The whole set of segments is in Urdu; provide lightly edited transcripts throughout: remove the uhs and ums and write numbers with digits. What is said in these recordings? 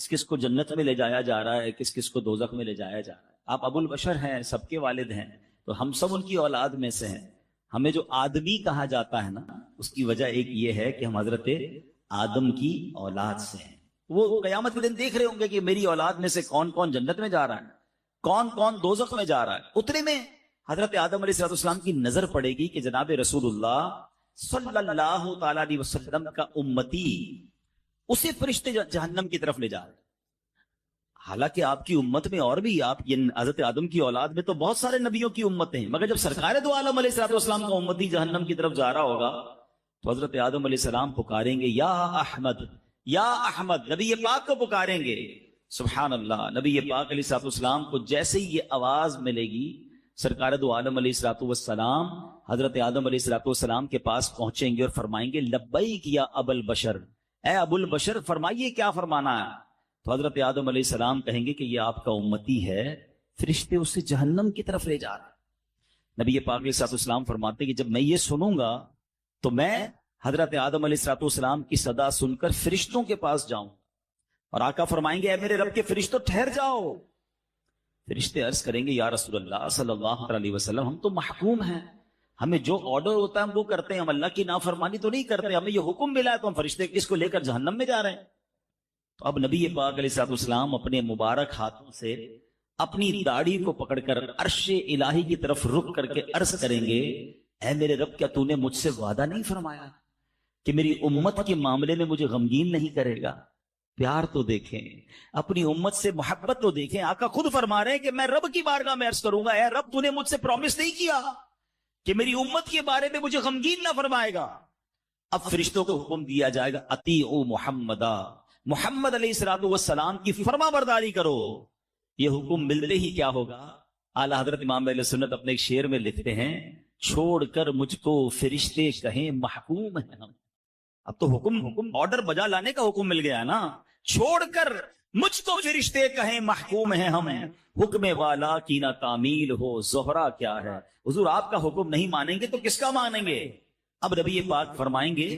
کس کس کو جنت میں لے جایا جا رہا ہے، کس کس کو دوزخ میں لے جایا جا رہا ہے. آپ ابو البشر ہیں، سب کے والد ہیں، تو ہم سب ان کی اولاد میں سے ہیں. ہمیں جو آدمی کہا جاتا ہے نا، اس کی وجہ ایک یہ ہے کہ ہم حضرت آدم کی اولاد سے ہیں. وہ قیامت کے دن دیکھ رہے ہوں گے کہ میری اولاد میں سے کون کون جنت میں جا رہا ہے، کون کون دوزخ میں جا رہا ہے. اتنے میں حضرت آدم علیہ السلام کی نظر پڑے گی کہ جناب رسول اللہ صلی اللہ تعالی علیہ وسلم کا امتی، اسے فرشتے جہنم کی طرف لے جا رہے ہیں. حالانکہ آپ کی امت میں اور بھی، آپ حضرت آدم کی اولاد میں تو بہت سارے نبیوں کی امتیں ہیں، مگر جب سرکار دو عالم علیہ السلام کا امتی جہنم کی طرف جا رہا ہوگا تو حضرت آدم علیہ السلام پکاریں گے یا احمد یا احمد، نبی پاک کو پکاریں گے. سبحان اللہ. نبی پاک علیہ السلام کو جیسے ہی یہ آواز ملے گی، سرکار دو عالم علیہ السلام حضرت آدم علیہ السلام کے پاس پہنچیں گے اور فرمائیں گے لبیک یا ابو البشر، اے ابو البشر فرمائیے کیا فرمانا ہے. تو حضرت آدم علیہ السلام کہیں گے کہ یہ آپ کا امتی ہے، فرشتے اسے جہنم کی طرف لے جا رہے ہیں. نبی پاک علیہ السلام فرماتے ہیں کہ جب میں یہ سنوں گا تو میں حضرت آدم علیہ السلام کی صدا سن کر فرشتوں کے پاس جاؤں، اور آقا فرمائیں گے اے میرے رب کے فرشتوں ٹھہر جاؤ. فرشتے عرض کریں گے یا رسول اللہ صلی اللہ علیہ وسلم، ہم تو محکوم ہیں، ہمیں جو آرڈر ہوتا ہے ہم وہ کرتے ہیں، ہم اللہ کی نافرمانی تو نہیں کرتے، ہمیں یہ حکم ملا ہے تو ہم فرشتے اس کو لے کر جہنم میں جا رہے ہیں. تو اب نبی پاک علیہ السلام اپنے مبارک ہاتھوں سے اپنی داڑھی کو پکڑ کر عرش الہی کی طرف رخ کر کے عرض کریں گے اے میرے رب، کیا تو نے مجھ سے وعدہ نہیں فرمایا کہ میری امت کے معاملے میں مجھے غمگین نہیں کرے گا؟ پیار تو دیکھیں، اپنی امت سے محبت تو دیکھیں. آقا خود فرما رہے ہیں کہ میں رب کی بارگاہ میں عرض کروں گا اے رب، تو نے مجھ سے پرومس نہیں کیا کہ میری امت کے بارے میں مجھے غمگین نہ فرمائے گا. اب فرشتوں کو حکم دیا جائے گا اطیعوا محمدا، محمد علیہ السلام کی فرما برداری کرو. یہ حکم ملتے ہی کیا ہوگا؟ اعلیٰ حضرت امام اہل سنت اپنے ایک شعر میں لکھتے ہیں چھوڑ کر مجھ کو فرشتے کہیں محکوم ہیں ہم. اب تو حکم آرڈر بجا لانے کا حکم مل گیا نا. چھوڑ کر مجھ کو فرشتے کہیں محکوم ہیں ہم، حکم والا کی نہ تعمیل ہو زہرا کیا ہے. حضور آپ کا حکم نہیں مانیں گے تو کس کا مانیں گے؟ اب نبی پاک فرمائیں گے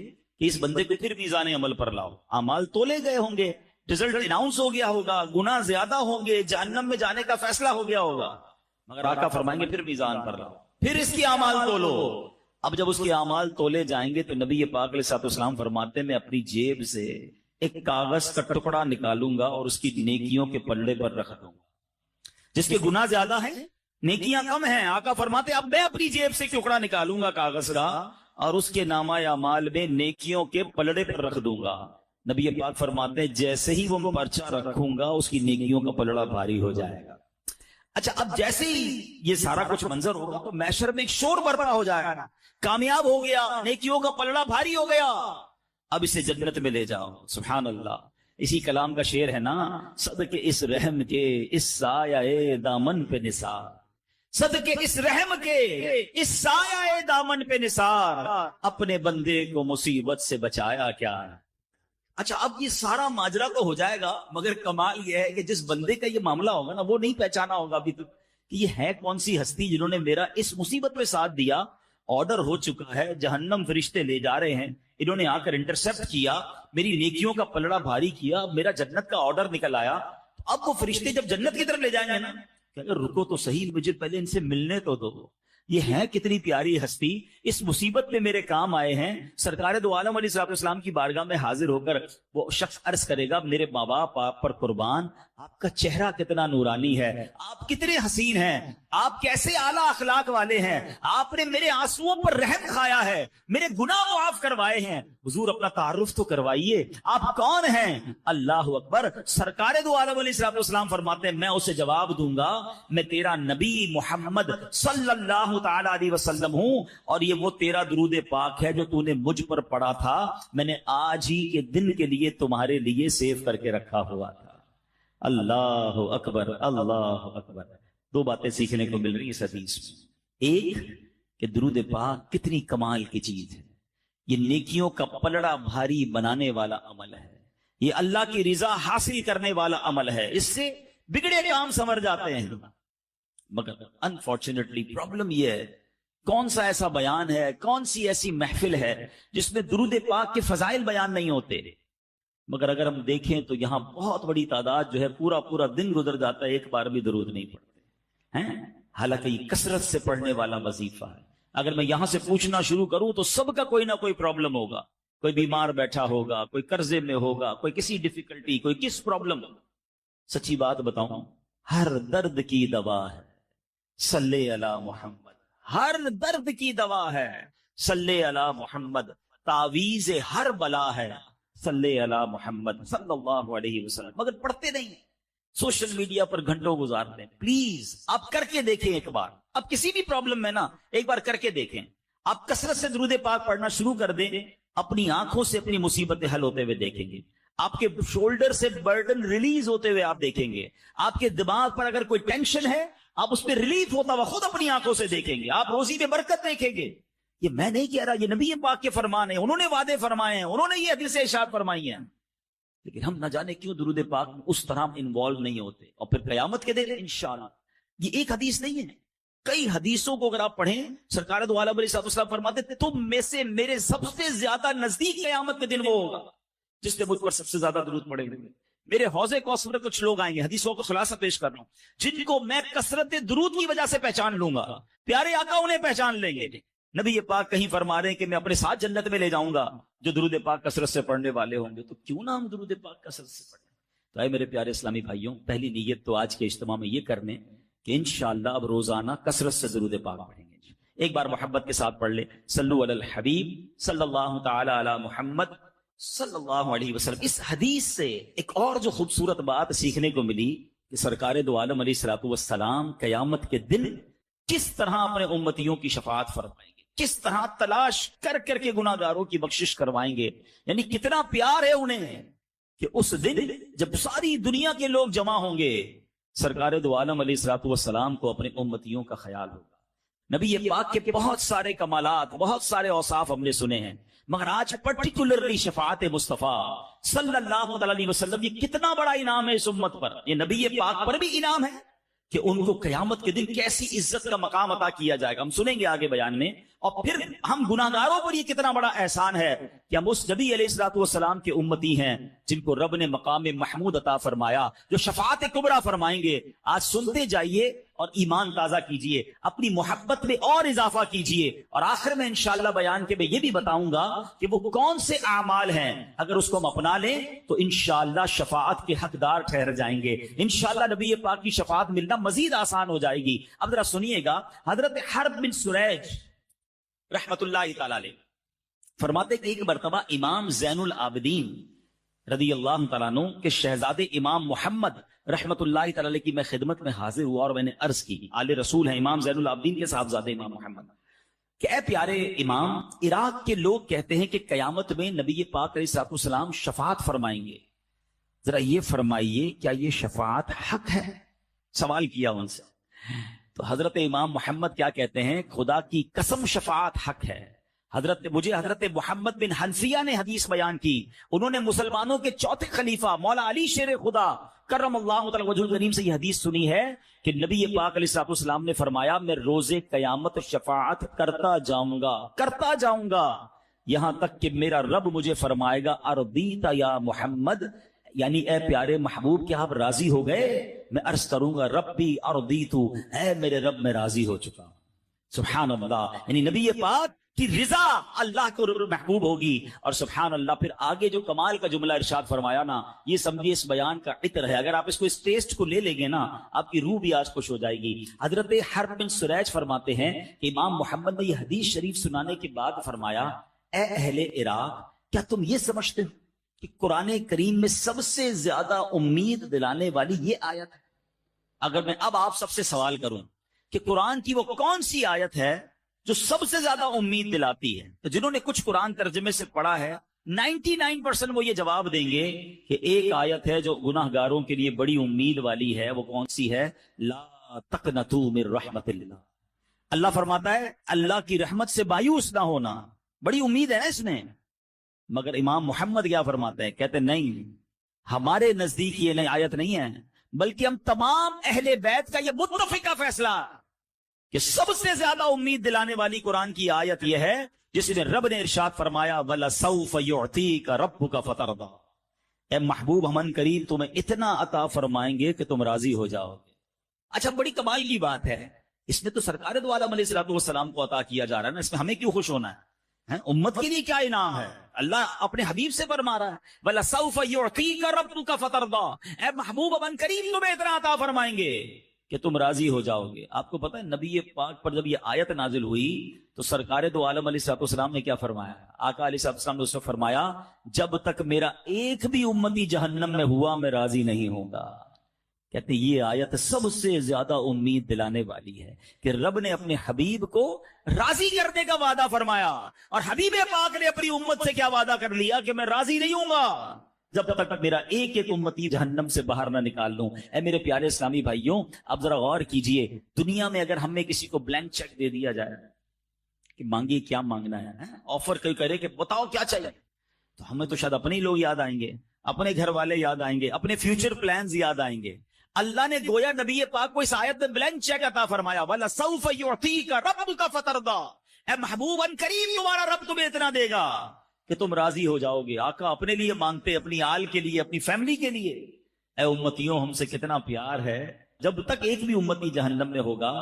کہ اس بندے کو پھر میزان عمل پر لاؤ. اعمال تولے گئے ہوں گے، رزلٹ اناؤنس ہو گیا ہوگا، گناہ زیادہ ہوں گے، جہنم میں جانے کا فیصلہ ہو گیا ہوگا، مگر آقا فرمائیں گے پھر میزان پر لاؤ، پھر اس کی اعمال تولو. اب جب اس کے اعمال تولے جائیں گے تو نبی پاک علیہ السلام فرماتے ہیں میں اپنی جیب سے ایک کاغذ کا ٹکڑا نکالوں گا اور اس کی نیکیوں کے پلڑے پر رکھ دوں گا. جس کے گناہ زیادہ ہیں، نیکیاں کم ہیں، آقا فرماتے اب میں اپنی جیب سے ٹکڑا نکالوں گا کاغذ کا اور اس کے نامہ اعمال میں نیکیوں کے پلڑے پر رکھ دوں گا. نبی پاک فرماتے ہیں جیسے ہی وہ پرچہ رکھوں گا اس کی نیکیوں کا پلڑا بھاری ہو جائے گا. اچھا اب جیسے ہی یہ سارا کچھ منظر ہوگا تو محشر میں ایک شور برپا ہو جائے گا، کامیاب ہو گیا، نیکیوں کا پلڑا بھاری ہو گیا، اب اسے جنت میں لے جاؤ. سبحان اللہ. اسی کلام کا شعر ہے نا، صدقے اس رحم کے اس سایہ دامن پہ نثار، صدقے اس رحم کے اس سایہ دامن پہ نثار، اپنے بندے کو مصیبت سے بچایا کیا. اچھا اب یہ سارا ماجرا تو ہو جائے گا، مگر کمال یہ ہے کہ جس بندے کا یہ معاملہ ہوگا نا وہ نہیں پہچانا ہوگا ابھی تک کہ یہ ہے کون سی ہستی جنہوں نے میرا اس مصیبت میں ساتھ دیا. آرڈر ہو چکا ہے، جہنم فرشتے لے جا رہے ہیں، انہوں نے آ کر انٹرسپٹ کیا، میری نیکیوں کا پلڑا بھاری کیا، میرا جنت کا آرڈر نکل آیا. اب وہ فرشتے جب جنت کی طرف لے جائیں گے نا کہ اگر رکو تو صحیح، مجھے پہلے ان سے ملنے تو دو، یہ ہے کتنی پیاری ہستی، اس مصیبت میں میرے کام آئے ہیں. سرکار دو عالم علیہ السلام کی بارگاہ میں حاضر ہو کر وہ شخص عرض کرے گا میرے ماں باپ آپ پر قربان، آپ کا چہرہ کتنا نورانی ہے، آپ کتنے حسین ہیں، آپ کیسے اعلیٰ اخلاق والے ہیں، آپ نے میرے آنسوؤں پر رحم کھایا ہے، میرے گناہ معاف کروائے ہیں. حضور اپنا تعارف تو کروائیے، آپ کون ہیں؟ اللہ اکبر. سرکار دو عالم علیہ السلام فرماتے ہیں میں اسے جواب دوں گا میں تیرا نبی محمد صلی اللہ تعالی علیہ وسلم ہوں، اور یہ وہ تیرا درود پاک ہے جو تو نے مجھ پر پڑھا تھا، میں نے آج ہی کے دن کے لیے تمہارے لیے سیو کر کے رکھا ہوا تھا. اللہ اکبر اللہ اکبر. دو باتیں سیکھنے کو مل رہی اس حدیث میں. ایک کہ درود پاک کتنی کمال کی چیز ہے، یہ نیکیوں کا پلڑا بھاری بنانے والا عمل ہے، یہ اللہ کی رضا حاصل کرنے والا عمل ہے، اس سے بگڑے کام سنور جاتے ہیں. مگر انفارچونیٹلی پرابلم یہ ہے کون سا ایسا بیان ہے، کون سی ایسی محفل ہے جس میں درود پاک کے فضائل بیان نہیں ہوتے. مگر اگر ہم دیکھیں تو یہاں بہت بڑی تعداد جو ہے پورا پورا دن گزر جاتا ہے، ایک بار بھی درود نہیں پڑھتے ہیں، حالانکہ یہ کثرت سے پڑھنے والا وظیفہ ہے۔ اگر میں یہاں سے پوچھنا شروع کروں تو سب کا کوئی نہ کوئی پرابلم ہوگا، کوئی بیمار بیٹھا ہوگا، کوئی قرضے میں ہوگا، کوئی کسی ڈیفیکلٹی، کوئی کس پرابلم ہوگا۔ سچی بات بتاؤں، ہر درد کی دوا ہے صلی علی محمد، ہر درد کی دوا ہے صلی علی محمد، تعویذ ہر بلا ہے صلی علی محمد صلی اللہ علیہ وسلم، مگر پڑھتے نہیں، سوشل میڈیا پر گھنٹوں گزارتے ہیں۔ پلیز آپ کر کے دیکھیں ایک بار، آپ کسی بھی پرابلم میں نا ایک بار کر کے دیکھیں، آپ کثرت سے درود پاک پڑھنا شروع کر دیں، اپنی آنکھوں سے اپنی مصیبتیں حل ہوتے ہوئے دیکھیں گے، آپ کے شولڈر سے برڈن ریلیز ہوتے ہوئے آپ دیکھیں گے، آپ کے دماغ پر اگر کوئی ٹینشن ہے آپ اس پہ ریلیف ہوتا ہوا خود اپنی آنکھوں سے دیکھیں گے، آپ روزی میں برکت دیکھیں گے۔ یہ میں نہیں کہہ رہا، یہ نبی پاک کے فرمان ہیں، انہوں نے وعدے فرمائے ہیں، انہوں نے یہ حدیث ارشاد فرمائی ہیں، لیکن ہم نہ جانے کیوں درود پاک میں اس طرح انوالو نہیں ہوتے۔ اور پھر قیامت کے دن انشاءاللہ، یہ ایک حدیث نہیں ہے، کئی حدیثوں کو اگر آپ پڑھیں، سرکار دو عالم علیہ السلام فرماتے تھے تم میں سے میرے سب سے زیادہ نزدیک قیامت کے دن وہ ہوگا جس نے مجھ پر سب سے زیادہ درود پڑے گا۔ میرے حوض کوثر میں کچھ لوگ آئیں گے، حدیثوں کو خلاصہ پیش کر رہا ہوں، جن کو میں کثرت درود کی وجہ سے پہچان لوں گا، پیارے آقا انہیں پہچان لیں گے۔ نبی پاک کہیں فرما رہے ہیں کہ میں اپنے ساتھ جنت میں لے جاؤں گا جو درود پاک کثرت سے پڑھنے والے ہوں گے، تو کیوں نہ ہم درود پاک کثرت سے پڑھیں۔ تو اے میرے پیارے اسلامی بھائیوں، پہلی نیت تو آج کے اجتماع میں یہ کرنے کہ انشاءاللہ اب روزانہ کثرت سے درود پاک پڑھیں گے۔ ایک بار محبت کے ساتھ پڑھ لیں، صلو علی الحبیب صلی اللہ تعالی علی محمد صلی اللہ علیہ وسلم۔ اس حدیث سے ایک اور جو خوبصورت بات سیکھنے کو ملی کہ سرکار دو عالم علیہ الصلوۃ والسلام قیامت کے دن کس طرح اپنے امتیوں کی شفاعت فرمائیں گے، کس طرح تلاش کر کر کے گناہ گاروں کی بخشش کروائیں گے، یعنی کتنا پیار ہے انہیں کہ اس دن جب ساری دنیا کے لوگ جمع ہوں گے، سرکار دو عالم علیہ الصلوۃ والسلام کو اپنے امتیوں کا خیال ہوگا۔ نبی پاک کے بہت سارے کمالات، بہت سارے اوصاف ہم نے سنے ہیں، مگر آج پرٹیکولرلی شفاعت مصطفیٰ صلی اللہ علیہ وسلم، یہ کتنا بڑا انعام ہے اس امت پر، یہ نبی پاک پر بھی انعام ہے کہ ان کو قیامت کے دن کیسی عزت کا مقام عطا کیا جائے گا، ہم سنیں گے آگے بیان میں۔ اور پھر ہم گناہگاروں پر یہ کتنا بڑا احسان ہے کہ ہم اس نبی علیہ الصلوۃ والسلام کے امتی ہیں جن کو رب نے مقام محمود عطا فرمایا، جو شفاعت کبریٰ فرمائیں گے۔ آج سنتے جائیے اور ایمان تازہ کیجئے، اپنی محبت میں اور اضافہ کیجئے، اور آخر میں انشاءاللہ بیان کے میں یہ بھی بتاؤں گا کہ وہ کون سے اعمال ہیں، اگر اس کو ہم اپنا لیں تو انشاءاللہ شفاعت کے حقدار ٹھہر جائیں گے، انشاءاللہ نبی پاک کی شفاعت ملنا مزید آسان ہو جائے گی۔ اب ذرا سنیے گا، حضرت حرب بن سریج رحمت اللہ تعالی علیہ فرماتے کہ ایک مرتبہ امام زین العابدین رضی اللہ تعالیٰ عنہ کے شہزادے امام محمد رحمت اللہ تعالی علیہ کی میں خدمت میں حاضر ہوا اور میں نے عرض کی، آل رسول ہیں امام زین العابدین کے صاحبزادے امام محمد، کہ اے پیارے امام، عراق کے لوگ کہتے ہیں کہ قیامت میں نبی پاک علیہ السلام شفاعت فرمائیں گے، ذرا یہ فرمائیے کیا یہ شفاعت حق ہے؟ سوال کیا ان سے تو حضرت امام محمد کیا کہتے ہیں، خدا کی قسم شفاعت حق ہے۔ حضرت محمد بن حنفیہ نے حدیث بیان کی، انہوں نے مسلمانوں کے چوتھے خلیفہ مولا علی شیر خدا کرم اللہ تعالی وجہ الکریم سے یہ حدیث سنی ہے کہ نبی پاک علیہ السلام نے فرمایا میں روز قیامت شفاعت کرتا جاؤں گا یہاں تک کہ میرا رب مجھے فرمائے گا ارضیت یا محمد، یعنی اے پیارے محبوب کیا آپ راضی ہو گئے؟ میں عرض کروں گا ربی ارضیتو، اے میرے رب میں راضی ہو چکا ہوں۔ سبحان اللہ، یعنی نبی پاک کی رضا اللہ کو محبوب ہوگی، اور سبحان اللہ پھر آگے جو کمال کا جملہ ارشاد فرمایا نا، یہ سمجھیے اس بیان کا عطر ہے، اگر آپ اس کو اس ٹیسٹ کو لے لیں گے نا آپ کی روح بھی آج خوش ہو جائے گی۔ حضرت حرب بن سریج فرماتے ہیں کہ امام محمد نے یہ حدیث شریف سنانے کے بعد فرمایا، اے اہل عراق، کیا تم یہ سمجھتے ہو کہ قرآن کریم میں سب سے زیادہ امید دلانے والی یہ آیت ہے؟ اگر میں اب آپ سب سے سوال کروں کہ قرآن کی وہ کون سی آیت ہے جو سب سے زیادہ امید دلاتی ہے، تو جنہوں نے کچھ قرآن ترجمے سے پڑھا ہے 99% وہ یہ جواب دیں گے کہ ایک آیت ہے جو گناہ گاروں کے لیے بڑی امید والی ہے، وہ کون سی ہے؟ لا تقنطوا من رحمت اللہ۔ اللہ فرماتا ہے اللہ کی رحمت سے مایوس نہ ہونا، بڑی امید ہے نا اس میں۔ مگر امام محمد کیا فرماتے ہیں؟ کہتے نہیں، ہمارے نزدیک یہ نئی آیت نہیں ہے، بلکہ ہم تمام اہل بیت کا یہ متفقہ فیصلہ کہ سب سے زیادہ امید دلانے والی قرآن کی آیت یہ ہے جس میں رب نے ارشاد فرمایا وَلَسَوْفَ يُعْطِيكَ رَبُّكَ فَتَرْضَىٰ، اے محبوب ہم قریب تمہیں اتنا عطا فرمائیں گے کہ تم راضی ہو جاؤ گے. اچھا بڑی کمال کی بات ہے، اس میں تو سرکار دو عالم علیہ السلام کو عطا کیا جا رہا ہے نا، اس میں ہمیں کیوں خوش ہونا ہے؟ امت کے لیے کیا انعام ہے؟ اللہ اپنے حبیب سے فرما رہا ہے وَلَسَوْفَ يُعْطِيكَ رَبُّكَ فَتَرْضَىٰ، اے محبوب اب قریب تمہیں اتنا عطا فرمائیں گے کہ تم راضی ہو جاؤ گے. آپ کو پتہ ہے نبی پاک پر جب یہ آیت نازل ہوئی تو سرکار دو عالم علیہ السلام نے کیا فرمایا؟ آقا علیہ السلام نے اس سے فرمایا جب تک میرا ایک بھی امتی جہنم میں ہوا میں راضی نہیں ہوں گا. کہتے ہیں یہ آیت سب سے زیادہ امید دلانے والی ہے کہ رب نے اپنے حبیب کو راضی کرنے کا وعدہ فرمایا، اور حبیب پاک نے اپنی امت سے کیا وعدہ کر لیا کہ میں راضی نہیں ہوں گا جب تک میرا ایک ایک امتی جہنم سے باہر نہ نکال لوں. اے میرے پیارے اسلامی بھائیوں، اب ذرا غور کیجئے، دنیا میں اگر ہمیں کسی کو بلینک چیک دے دیا جائے کہ مانگیے کیا مانگنا ہے، آفر کوئی کرے کہ بتاؤ کیا چاہیے، تو ہمیں تو شاید اپنے ہی لوگ یاد آئیں گے، اپنے گھر والے یاد آئیں گے، اپنے فیوچر پلانز یاد آئیں گے. اللہ نے گویا نبی پاک کو اس آیت میں بلینک چیک عطا فرمایا وَلَسَوْفَ يُعْطِيكَ رَبُّكَ فَتَرْضَىٰ، اے محبوب ان قریب تمہارا رب تمہیں اتنا دے گا کہ تم راضی ہو جاؤ گے. آقا اپنے لیے مانگتے، اپنی آل کے لیے، اپنی فیملی کے لیے. اے امتیوں ہم سے کتنا پیار ہے، جب تک ایک بھی امتی جہنم میں ہوگا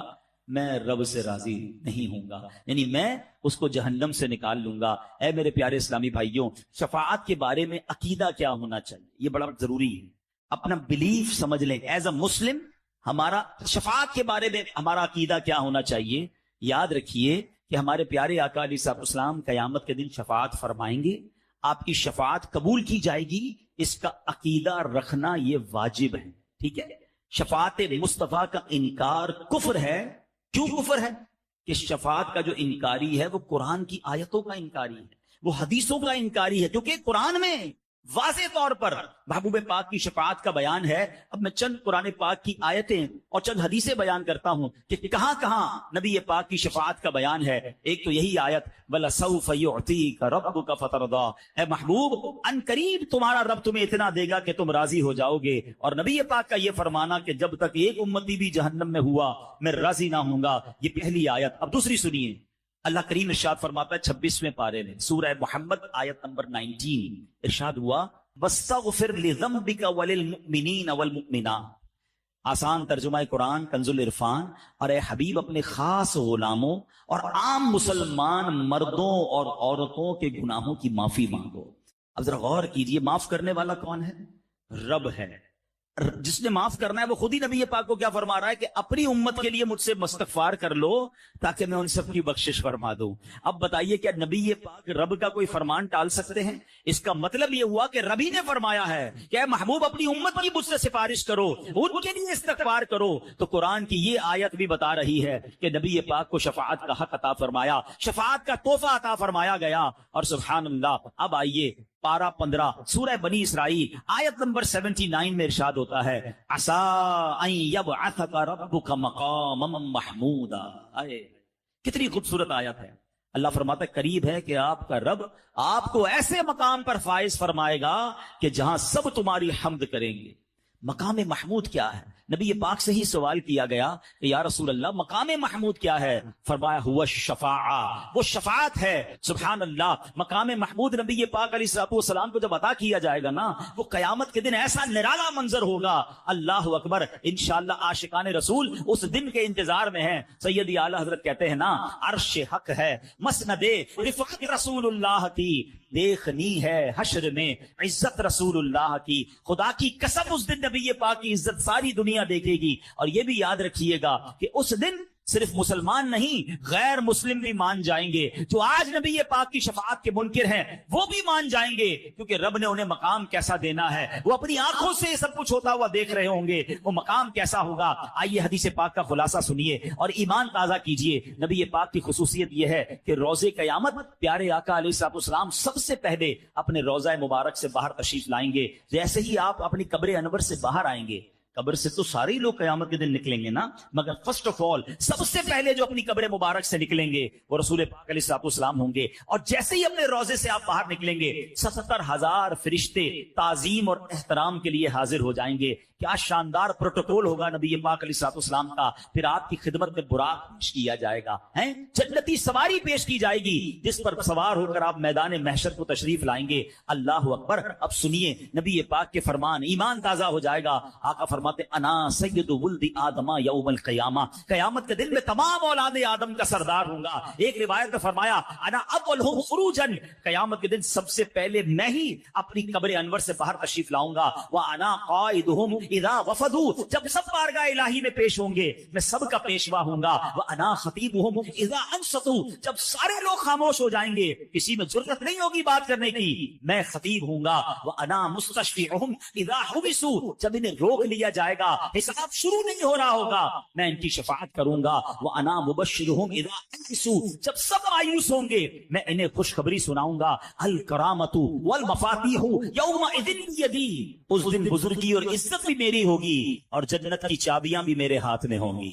میں رب سے راضی نہیں ہوں گا، یعنی میں اس کو جہنم سے نکال لوں گا. اے میرے پیارے اسلامی بھائیوں، شفاعت کے بارے میں عقیدہ کیا ہونا چاہیے یہ بڑا ضروری ہے. اپنا بلیف سمجھ لیں ایز اے مسلم، ہمارا شفاعت کے بارے میں ہمارا عقیدہ کیا ہونا چاہیے. یاد رکھیے کہ ہمارے پیارے آقا علیہ السلام قیامت کے دن شفاعت فرمائیں گے، آپ کی شفاعت قبول کی جائے گی، اس کا عقیدہ رکھنا یہ واجب ہے. ٹھیک ہے، شفاعت مصطفیٰ کا انکار کفر ہے. کیوں کفر ہے؟ کہ شفاعت کا جو انکاری ہے وہ قرآن کی آیتوں کا انکاری ہے، وہ حدیثوں کا انکاری ہے، کیونکہ قرآن میں واضح طور پر محبوب پاک کی شفاعت کا بیان ہے. اب میں چند قرآن پاک کی آیتیں اور چند حدیثیں بیان کرتا ہوں کہ کہاں کہاں نبی پاک کی شفاعت کا بیان ہے. ایک تو یہی آیت وَلَسَوْفَ يُعْطِيكَ رَبُّكَ فَتَرْضَىٰ، اے محبوب ان قریب تمہارا رب تمہیں اتنا دے گا کہ تم راضی ہو جاؤ گے. اور نبی پاک کا یہ فرمانا کہ جب تک ایک امتی بھی جہنم میں ہوا میں راضی نہ ہوں گا، یہ پہلی آیت. اب دوسری سنیے، اللہ کریم ارشاد فرماتا ہے 26ویں پارے میں سورہ محمد آیت نمبر 19، ارشاد ہوا وَاسْتَغْفِرْ لِذَنبِكَ وَلِلْمُؤْمِنِينَ وَالْمُؤْمِنَاتِ. آسان ترجمہ قرآن کنز العرفان. اور اے حبیب اپنے خاص غلاموں اور عام مسلمان مردوں اور عورتوں کے گناہوں کی معافی مانگو. اب ذرا غور کیجئے، معاف کرنے والا کون ہے؟ رب ہے. جس نے معاف کرنا ہے وہ خود ہی نبی پاک کو کیا فرما رہا ہے کہ اپنی امت کے لیے مجھ سے استغفار کر لو تاکہ میں ان سب کی بخشش فرما دوں. اب بتائیے کیا نبی پاک رب کا کوئی فرمان ٹال سکتے ہیں؟ اس کا مطلب یہ ہوا کہ رب ہی نے فرمایا ہے کہ اے محبوب اپنی امت کی مجھ سے سفارش کرو، ان کے لیے استغفار کرو. تو قرآن کی یہ آیت بھی بتا رہی ہے کہ نبی پاک کو شفاعت کا حق عطا فرمایا، شفاعت کا تحفہ عطا فرمایا گیا. اور سبحان اللہ، اب آئیے پارہ 15 سورہ بنی اسرائیل آیت نمبر 79 میں ارشاد ہوتا ہے عَسَىٰ أَن يَبْعَثَكَ رَبُّكَ مَقَامًا مَحْمُودًا. کتنی خوبصورت آیت ہے. اللہ فرماتا ہے قریب ہے کہ آپ کا رب آپ کو ایسے مقام پر فائز فرمائے گا کہ جہاں سب تمہاری حمد کریں گے. مقام محمود کیا ہے؟ نبی پاک سے ہی سوال کیا گیا کہ یا رسول اللہ مقام محمود کیا ہے؟ فرمایا ہوا الشفاعہ، وہ شفاعت ہے. سبحان اللہ، مقام محمود نبی پاک علیہ السلام کو جب عطا کیا جائے گا نا، وہ قیامت کے دن ایسا نرالا منظر ہوگا. اللہ اکبر. انشاءاللہ عاشقان رسول اس دن کے انتظار میں ہیں. سیدی اعلی حضرت کہتے ہیں نا عرش حق ہے مسند رفعت رسول اللہ کی، دیکھنی ہے حشر میں عزت رسول اللہ کی. خدا کی قسم اس دن نبی پاک کی عزت ساری دنیا دیکھے گی. اور یہ بھی یاد رکھیے گا کہ اس دن صرف مسلمان نہیں غیر مسلم بھی مان جائیں گے. جو آج نبی پاک کی شفاعت کے منکر ہیں وہ بھی مان جائیں گے، کیونکہ رب نے انہیں مقام کیسا دینا ہے وہ اپنی آنکھوں سے سب کچھ ہوتا ہوا دیکھ رہے ہوں گے. وہ مقام کیسا ہوگا؟ آئیے حدیث پاک کا خلاصہ سنیے اور ایمان تازہ کیجئے. نبی پاک کی خصوصیت یہ ہے کہ روزے قیامت پیارے آقا علیہ السلام سب سے پہلے اپنے روزہ مبارک سے باہر تشریف لائیں گے. جیسے ہی آپ اپنی قبر انور سے باہر آئیں گے قبر سے تو سارے ہی لوگ قیامت کے دن نکلیں گے نا، مگر فرسٹ آف آل سب سے پہلے جو اپنی قبر مبارک سے نکلیں گے وہ رسول پاک علیہ الصلوۃ والسلام ہوں گے. اور جیسے ہی اپنے روزے سے آپ باہر نکلیں گے 70,000 فرشتے تعظیم اور احترام کے لیے حاضر ہو جائیں گے. کیا شاندار پروٹوکول ہوگا نبی پاک علیہ الصلوۃ والسلام کا. پھر آپ کی خدمت میں براق پیش کیا جائے گا، جنتی سواری پیش کی جائے گی جس پر سوار ہو کر آپ میدان محشر کو تشریف لائیں گے. اللہ اکبر. اب سنیے نبی پاک کے فرمان، ایمان تازہ ہو جائے گا. آقا فرماتے انا سید ولد آدم یوم القیامہ، قیامت کے دن میں تمام اولاد آدم کا سردار ہوں گا. ایک روایت میں فرمایا انا اولہم خروجا، قیامت کے دن سب سے پہلے میں ہی اپنی قبر انور سے باہر تشریف لاؤں گا. وانا قائدہم اذا وفدوا، جب سب بارگاہ الہی میں پیش ہوں گے میں سب کا پیشوا ہوں گا. وانا خطیبہم اذا انصتوا، جب سارے لوگ خاموش ہو جائیں گے کسی میں جرأت نہیں ہوگی بات کرنے کی، میں خطیب ہوں گا. وانا مستشفعہم اذا حبسوا، جب انہیں روک لیا جائے گا حساب شروع نہیں ہو رہا ہوگا میں ان کی شفاعت کروں گا. وانا مبشرہم اذا انسوا، جب سب مایوس ہوں گے میں انہیں خوشخبری سناؤں گا. الکرامۃ والمفاتیح یومئذ بیدی، اس دن بزرگی اور عزت بھی میری ہوگی اور جنت کی چابیاں بھی میرے ہاتھ میں ہوں گی.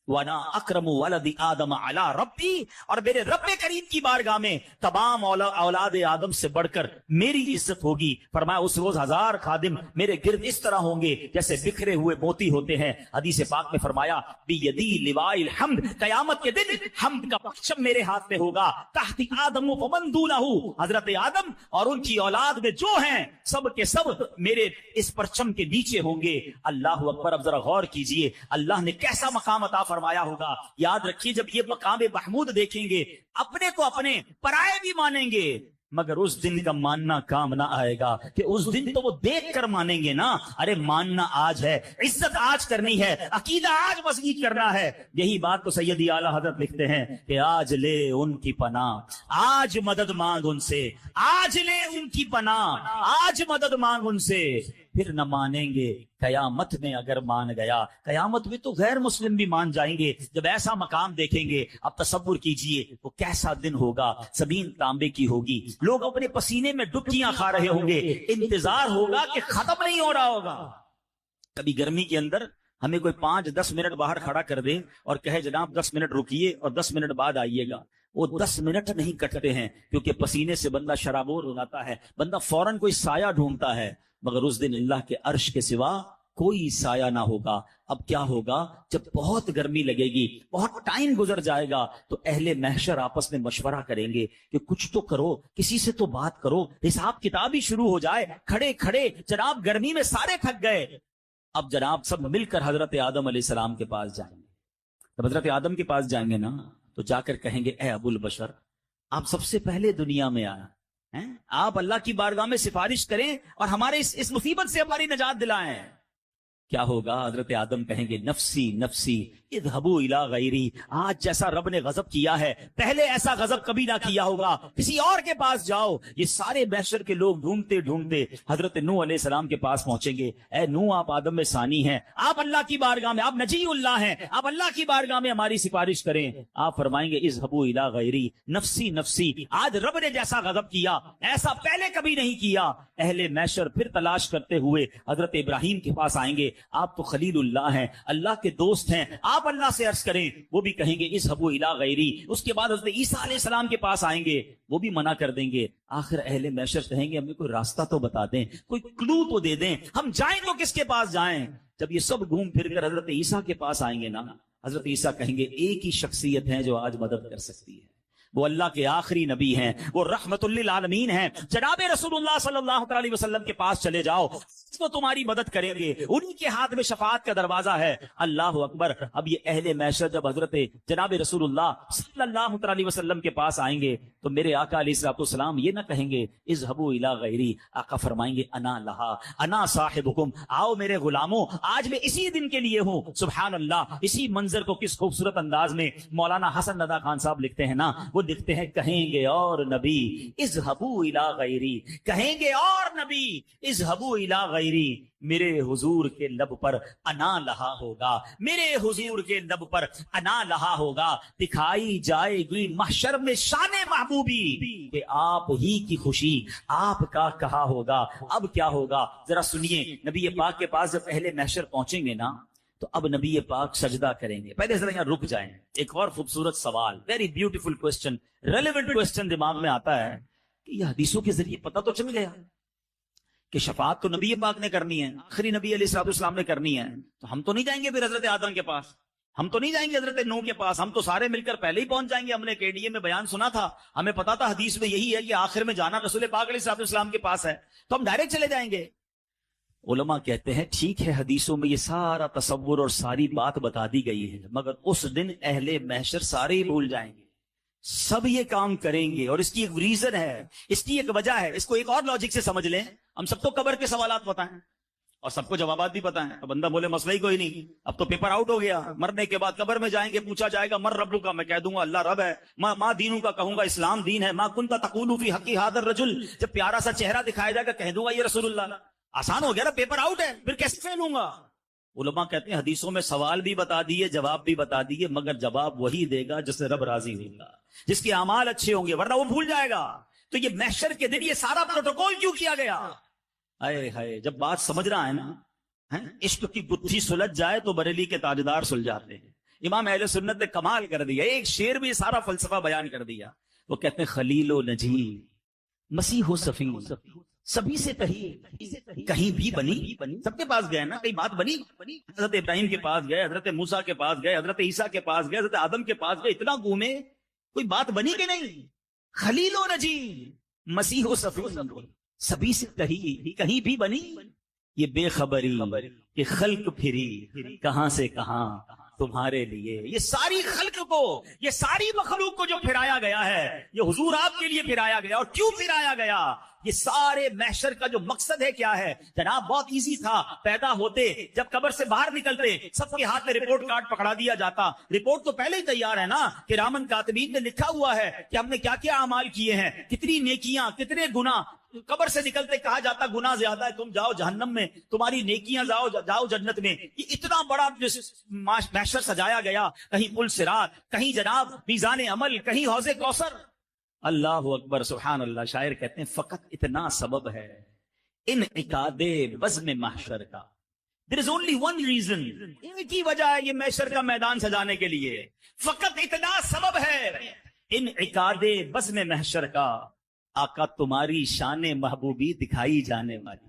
وانا اکرم ولد آدم علی ربی، اور میرے رب کریم کی بارگاہ میں تمام اولاد آدم سے بڑھ کر میری عزت ہوگی. فرمایا اس روز 1000 خادم میرے گرد اس طرح ہوں گے جیسے بکھرے ہوئے موتی ہوتے ہیں. حدیث پاک میں فرمایا بیدی لواء الحمد، قیامت کے دن حمد کا پرچم میرے ہاتھ میں ہوگا. تحت آدم ومن دونہ، حضرت آدم اور ان کی اولاد میں جو ہیں سب کے سب میرے اس پرچم کے نیچے ہوں گے. اللہ اکبر. اب ذرا غور کیجئے اللہ نے کیسا مقام عطا فرمایا ہوگا. یاد رکھیے جب یہ مقام محمود دیکھیں گے اپنے کو اپنے پرائے بھی مانیں گے، مگر اس دن کا ماننا کام نہ آئے گا کہ اس دن تو وہ دیکھ کر مانیں گے نا. ارے ماننا آج ہے، عزت آج کرنی ہے، عقیدہ آج مضبوط کرنا ہے. یہی بات تو سیدی اعلیٰ حضرت لکھتے ہیں کہ آج لے ان کی پناہ، آج مدد مانگ ان سے، آج لے ان کی پناہ، آج مدد مانگ ان سے، پھر نہ مانیں گے قیامت میں اگر مان گیا. قیامت میں تو غیر مسلم بھی مان جائیں گے جب ایسا مقام دیکھیں گے. اب تصور کیجئے وہ کیسا دن ہوگا. زمین تانبے کی ہوگی، لوگ اپنے پسینے میں ڈبکیاں کھا رہے ہوں گے، انتظار ہوگا کہ ختم نہیں ہو رہا ہوگا. کبھی گرمی کے اندر ہمیں کوئی 5-10 منٹ باہر کھڑا کر دے اور کہے جناب 10 منٹ رکیے اور 10 منٹ بعد آئیے گا، وہ 10 منٹ نہیں کٹتے ہیں کیونکہ پسینے سے بندہ شرابور ہو جاتا ہے، بندہ فوراً کوئی سایہ ڈھونڈتا ہے. مگر اس دن اللہ کے عرش کے سوا کوئی سایہ نہ ہوگا. اب کیا ہوگا جب بہت گرمی لگے گی، بہت ٹائم گزر جائے گا تو اہل محشر آپس میں مشورہ کریں گے کہ کچھ تو کرو، کسی سے تو بات کرو، حساب کتاب ہی شروع ہو جائے. کھڑے کھڑے جناب گرمی میں سارے تھک گئے. اب جناب سب مل کر حضرت آدم علیہ السلام کے پاس جائیں گے. جب حضرت آدم کے پاس جائیں گے نا تو جا کر کہیں گے اے ابو البشر، آپ سب سے پہلے دنیا میں آیا، آپ اللہ کی بارگاہ میں سفارش کریں اور ہمارے اس مصیبت سے ہماری نجات دلائیں. کیا ہوگا؟ حضرت آدم کہیں گے نفسی نفسی اذهبوا الی غیری. آج جیسا رب نے غضب کیا ہے پہلے ایسا غضب کبھی نہ کیا ہوگا، کسی اور کے پاس جاؤ. یہ سارے محشر کے لوگ ڈھونڈتے ڈھونڈتے حضرت نوح علیہ السلام کے پاس پہنچیں گے. اے نوح، آپ آدم میں ثانی ہیں، آپ اللہ کی بارگاہ میں، آپ نجی اللہ ہیں، آپ اللہ کی بارگاہ میں ہماری سفارش کریں. آپ فرمائیں گے اذهبوا الی غیری نفسی نفسی. آج رب نے جیسا غضب کیا ایسا پہلے کبھی نہیں کیا. اہل محشر پھر تلاش کرتے ہوئے حضرت ابراہیم کے پاس آئیں گے. آپ تو خلیل اللہ ہیں، اللہ کے دوست ہیں، آپ اللہ سے عرض کریں. وہ بھی کہیں گے اذهبوا الی غیری. اس کے بعد حضرت عیسیٰ علیہ السلام کے پاس آئیں گے، وہ بھی منع کر دیں گے. آخر اہل محشر کہیں گے ہمیں کوئی راستہ تو بتا دیں، کوئی کلو تو دے دیں، ہم جائیں تو کس کے پاس جائیں. جب یہ سب گھوم پھر کر حضرت عیسیٰ کے پاس آئیں گے نا، حضرت عیسیٰ کہیں گے ایک ہی شخصیت ہے جو آج مدد کر سکتی ہے، وہ اللہ کے آخری نبی ہیں، وہ رحمت للعالمین ہیں، جناب رسول اللہ صلی اللہ علیہ وسلم کے پاس چلے جاؤ، وہ تمہاری مدد کریں گے، انہی کے ہاتھ میں شفاعت کا دروازہ ہے. اللہ اکبر. اب یہ اہل محشر جب حضرت جناب رسول اللہ صلی اللہ علیہ وسلم کے پاس آئیں گے تو میرے آقا علیہ السلام یہ نہ کہیں گے اذهبوا الی غیری. آقا فرمائیں گے انا لہا انا صاحبکم. آؤ میرے غلاموں، آج میں اسی دن کے لیے ہوں. سبحان اللہ. اسی منظر کو کس خوبصورت انداز میں مولانا حسن ندیٰ خان صاحب لکھتے ہیں نا، وہ وہ لکھتے ہیں کہیں گے اور نبی اذهبوا الی غیری، کہیں گے اور نبی اذهبوا الی غیری، میرے حضور کے لب پر انا لہا ہوگا، میرے حضور کے لب پر انا لہا ہوگا، دکھائی جائے گی محشر میں شان محبوبی کہ آپ ہی کی خوشی آپ کا کہا ہوگا۔ اب کیا ہوگا ذرا سنیے، نبی پاک کے پاس جب پہلے محشر پہنچیں گے نا تو اب نبی پاک سجدہ کریں گے۔ پہلے ذرا یہاں رک جائیں، ایک اور خوبصورت سوال، very beautiful question, relevant question دماغ میں آتا ہے کہ یہ حدیثوں کے ذریعے پتہ تو چل گیا کہ شفاعت تو نبی پاک نے کرنی ہے، آخری نبی علیہ الصلوۃ والسلام نے کرنی ہے، تو ہم تو نہیں جائیں گے پھر حضرت آدم کے پاس، ہم تو نہیں جائیں گے حضرت نوح کے پاس، ہم تو سارے مل کر پہلے ہی پہنچ جائیں گے۔ ہم نے KDA میں بیان سنا تھا، ہمیں پتا تھا حدیث میں یہی ہے کہ آخر میں جانا رسول پاک علیہ الصلوۃ والسلام کے پاس ہے، تو ہم ڈائریکٹ چلے جائیں گے۔ علماء کہتے ہیں ٹھیک ہے، حدیثوں میں یہ سارا تصور اور ساری بات بتا دی گئی ہے، مگر اس دن اہل محشر سارے ہی بھول جائیں گے، سب یہ کام کریں گے، اور اس کی ایک ریزن ہے، اس کی ایک وجہ ہے۔ اس کو ایک اور لاجک سے سمجھ لیں، ہم سب کو قبر کے سوالات پتہ ہیں اور سب کو جوابات بھی پتہ ہیں، تو بندہ بولے مسئلہ ہی کوئی نہیں، اب تو پیپر آؤٹ ہو گیا، مرنے کے بعد قبر میں جائیں گے، پوچھا جائے گا مر ربک کا، میں کہہ دوں گا اللہ رب ہے، ماں دینوں کا کہوں گا اسلام دین ہے، ماں کنت تقول فی حق ھذا الرجل، جب پیارا سا چہرہ دکھایا جائے گا کہہ دوں گا یہ رسول اللہ، آسان ہو گیا نا، پیپر آؤٹ ہے، پھر کیسے فیل ہوں گا؟ علماء کہتے ہیں حدیثوں میں سوال بھی بتا دیے، جواب بھی بتا دیے، مگر جواب وہی دے گا جس سے رب راضی ہوگا، جس کے اعمال اچھے ہوں گے، ورنہ وہ بھول جائے گا۔ تو یہ محشر کے دن یہ سارا پروٹوکول کیوں کیا گیا؟ اے ہائے، جب بات سمجھ رہا ہے نا، عشق کی گتھی سلجھ جائے تو بریلی کے تاجدار سلجھاتے ہیں۔ امام اہل سنت نے کمال کر دیا، ایک شعر میں سارا فلسفہ بیان کر دیا۔ وہ کہتے ہیں خلیل و نجی مسیح و صفی سبھی سے کہیں بھی بنی، سب کے پاس گئے نا، کہیں بات بنی، حضرت ابراہیم کے پاس گئے، حضرت موسیٰ کے پاس گئے، حضرت عیسیٰ کے پاس گئے، حضرت آدم کے پاس گئے، اتنا گھومے، کوئی بات بنی کہ نہیں؟ خلیل و نجی مسیح و صفی سبھی سے کہیں بھی بنی، یہ بے خبری کہ خلق پھری کہاں سے کہاں تمہارے لیے، یہ ساری خلق کو، یہ ساری مخلوق کو جو پھرایا گیا ہے، یہ حضور آپ کے لیے پھرایا گیا۔ اور کیوں پھرایا گیا؟ یہ سارے محشر کا جو مقصد ہے کیا ہے جناب؟ بہت ایزی تھا، پیدا ہوتے جب قبر سے باہر نکلتے سب کے ہاتھ میں رپورٹ کارڈ پکڑا دیا جاتا، رپورٹ تو پہلے ہی تیار ہے نا، کہ رامن کاتبین نے لکھا ہوا ہے کہ ہم نے کیا کیا اعمال کیے ہیں، کتنی نیکیاں، کتنے گناہ۔ قبر سے نکلتے کہا جاتا گناہ زیادہ ہے، تم جاؤ جہنم میں، تمہاری نیکیاں جاؤ جنت میں۔ یہ اتنا بڑا محشر سجایا گیا، کہیں پل صراط، کہیں جناب میزان عمل، کہیں حوض کوثر۔ اللہ اکبر، سبحان اللہ۔ شاعر کہتے ہیں فقط اتنا سبب ہے انعقاد بزم محشر کا، there is only one reason، ایک ہی وجہ ہے یہ محشر کا میدان سجانے کے لیے، فقط اتنا سبب ہے انعقاد بزم محشر کا، آقا تمہاری شان محبوبی دکھائی جانے والی،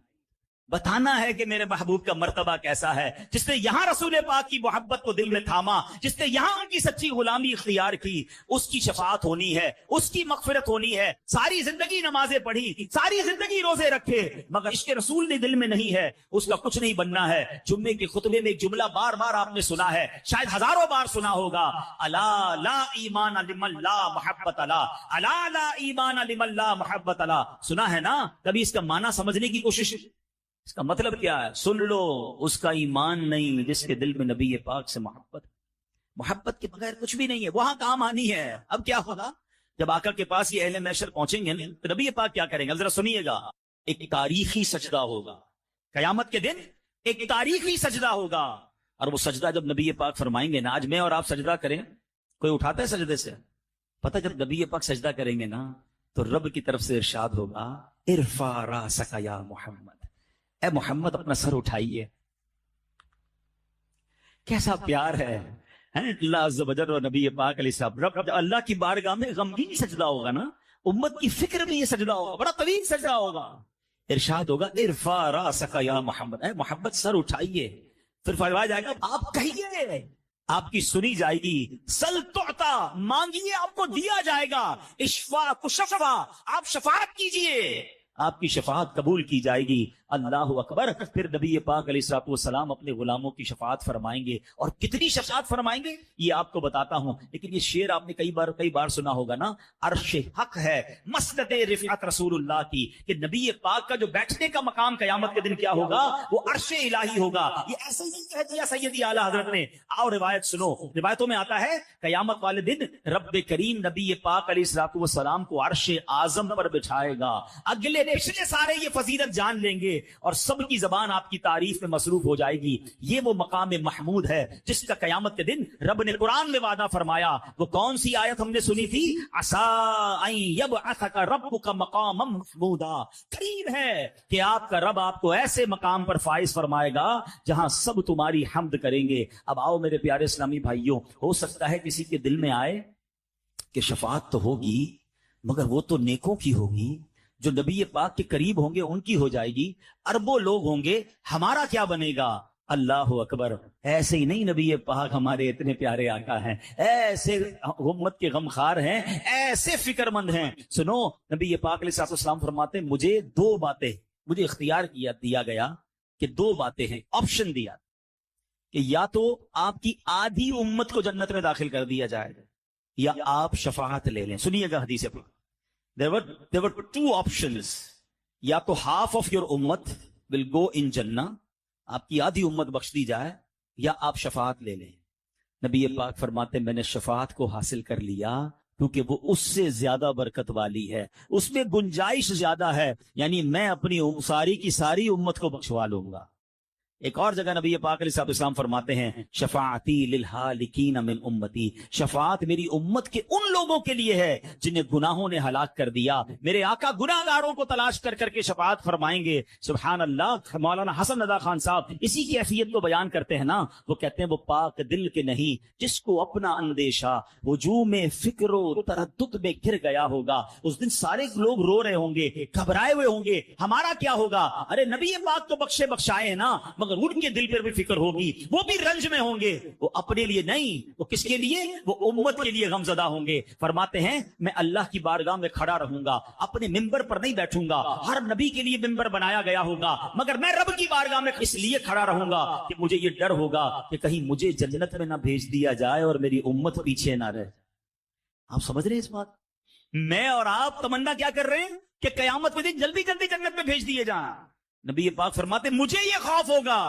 بتانا ہے کہ میرے محبوب کا مرتبہ کیسا ہے۔ جس نے یہاں رسول پاک کی محبت کو دل میں تھاما، جس نے یہاں ان کی سچی غلامی اختیار کی، اس کی شفاعت ہونی ہے، اس کی مغفرت ہونی ہے۔ ساری زندگی نمازیں پڑھی، ساری زندگی روزے رکھے، مگر عشق رسول نے دل میں نہیں ہے، اس کا کچھ نہیں بننا ہے۔ جمعے کے خطبے میں ایک جملہ بار بار آپ نے سنا ہے، شاید ہزاروں بار سنا ہوگا، الا لا ایمان لمن لا محبت لا، الا لا ایمان لمن لا محبت لا۔ سنا ہے نا؟ کبھی اس کا معنی سمجھنے کی کوشش، اس کا مطلب کیا ہے؟ سن لو، اس کا ایمان نہیں جس کے دل میں نبی پاک سے محبت کے بغیر کچھ بھی نہیں ہے، وہاں کام آنی ہے۔ اب کیا ہوگا جب آقا کے پاس یہ اہل محشر پہنچیں گے تو نبی پاک کیا کریں گے؟ ذرا سنیے گا، ایک تاریخی سجدہ ہوگا قیامت کے دن، ایک تاریخی سجدہ ہوگا، اور وہ سجدہ جب نبی پاک فرمائیں گے نا، آج میں اور آپ سجدہ کریں، کوئی اٹھاتا ہے سجدے سے؟ پتہ جب نبی پاک سجدہ کریں گے نا تو رب کی طرف سے ارشاد ہوگا ارفع راسک یا محمد، اے محمد اپنا سر اٹھائیے۔ کیسا پیار ہے اللہ عز و جل اور نبی پاک علیہ السلام۔ رب اللہ کی بارگاہ میں غمگین سجدہ ہوگا نا، امت کی فکر میں یہ سجدہ ہوگا، بڑا طویل سجدہ ہوگا۔ ارشاد ہوگا ارفع راسک یا محمد، اے محمد سر اٹھائیے۔ پھر فرمایا جائے گا آپ کہیے، آپ کی سنی جائے گی، سل تعطا، مانگیے آپ کو دیا جائے گا، اشفا کشفا، آپ شفاعت کیجئے، آپ کی شفاعت قبول کی جائے گی۔ اللہ اکبر. پھر نبی پاک علیہ الصلوۃ والسلام اپنے غلاموں کی شفاعت فرمائیں گے. اور کتنی شفاعت فرمائیں گے یہ آپ کو بتاتا ہوں, لیکن یہ شعر آپ نے کئی بار سنا ہوگا نا. عرش حق ہے مسند رفعت رسول اللہ کی, کہ نبی پاک کا جو بیٹھنے کا مقام قیامت کے دن کیا ہوگا, وہ عرش الہی ہوگا. یہ ایسے ہی کہہ دیا سیدی اعلیٰ حضرت نے. آؤ روایت سنو. روایتوں میں آتا ہے قیامت والے دن رب کریم نبی پاک علیہ الصلوۃ والسلام کو عرش اعظم پر بٹھائے گا. اگلے پچھلے سارے یہ فضیلت جان لیں گے اور سب کی زبان آپ کی تعریف میں مصروف ہو جائے گی. یہ وہ مقام محمود ہے جس کا قیامت کے دن رب نے قرآن میں وعدہ فرمایا. وہ کون سی آیت ہم نے سنی تھی؟ عسیٰ ان یبعثک ربک مقاما محمودا. قریب ہے کہ آپ کا رب آپ کو ایسے مقام پر فائز فرمائے گا جہاں سب تمہاری حمد کریں گے. اب آؤ میرے پیارے اسلامی بھائیوں, ہو سکتا ہے کسی کے دل میں آئے کہ شفاعت تو ہوگی مگر وہ تو نیکوں کی ہوگی, جو نبی پاک کے قریب ہوں گے ان کی ہو جائے گی. اربوں لوگ ہوں گے, ہمارا کیا بنے گا؟ اللہ اکبر. ایسے ہی نہیں نبی پاک ہمارے اتنے پیارے آقا ہیں, ایسے امت کے غمخوار ہیں, ایسے فکر مند ہیں. سنو, نبی پاک علیہ السلام فرماتے ہیں مجھے دو باتیں, مجھے اختیار دیا گیا کہ دو باتیں ہیں, آپشن دیا کہ یا تو آپ کی آدھی امت کو جنت میں داخل کر دیا جائے یا آپ شفاعت لے لیں. سنیے گا حدیث پاک. There were two options. یا تو half of your امت will go in جنہ, آپ کی آدھی امت بخش دی جائے, یا آپ شفاعت لے لیں. نبی پاک فرماتے میں نے شفاعت کو حاصل کر لیا کیونکہ وہ اس سے زیادہ برکت والی ہے, اس میں گنجائش زیادہ ہے, یعنی میں اپنی ساری کی ساری امت کو بخشوا لوں گا. ایک اور جگہ نبی پاک علیہ السلام فرماتے ہیں شفاعتی للہالکین من امتی, شفاعت میری امت کے ان لوگوں کے لیے ہے جنہیں گناہوں نے ہلاک کر دیا. میرے آقا گناہ گاروں کو تلاش کر کے شفاعت فرمائیں گے. سبحان اللہ. مولانا حسن رضا خان صاحب اسی کی کیفیت کو بیان کرتے ہیں نا. وہ کہتے ہیں وہ پاک دل کے نہیں جس کو اپنا اندیشہ وجوہ میں فکر و تردد میں گر گیا ہوگا. اس دن سارے لوگ رو رہے ہوں گے, گھبرائے ہوئے ہوں گے, ہمارا کیا ہوگا؟ ارے نبی پاک تو بخشائے ہیں نا, مگر ان کے دل پر بھی فکر ہوگی, وہ بھی رنج میں ہوں گے. وہ اپنے لیے نہیں, وہ کس کے لیے؟ وہ امت کے لیے غمزدہ ہوں گے. فرماتے ہیں میں اللہ کی بارگاہ میں کھڑا رہوں گا, اپنے ممبر پر نہیں بیٹھوں گا. ہر نبی کے لیے ممبر بنایا گیا ہوگا, مگر میں رب کی بارگاہ میں اس لیے کھڑا رہوں گا کہ مجھے یہ ڈر ہوگا کہ کہیں مجھے جنت میں نہ بھیج دیا جائے اور میری امت پیچھے نہ رہ. آپ سمجھ رہے ہیں اس بات؟ میں اور آپ تمنا کیا کر رہے ہیں کہ قیامت کے دن جلدی جلدی جنت میں بھیج دیے جائیں. نبی پاک فرماتے مجھے یہ خوف ہوگا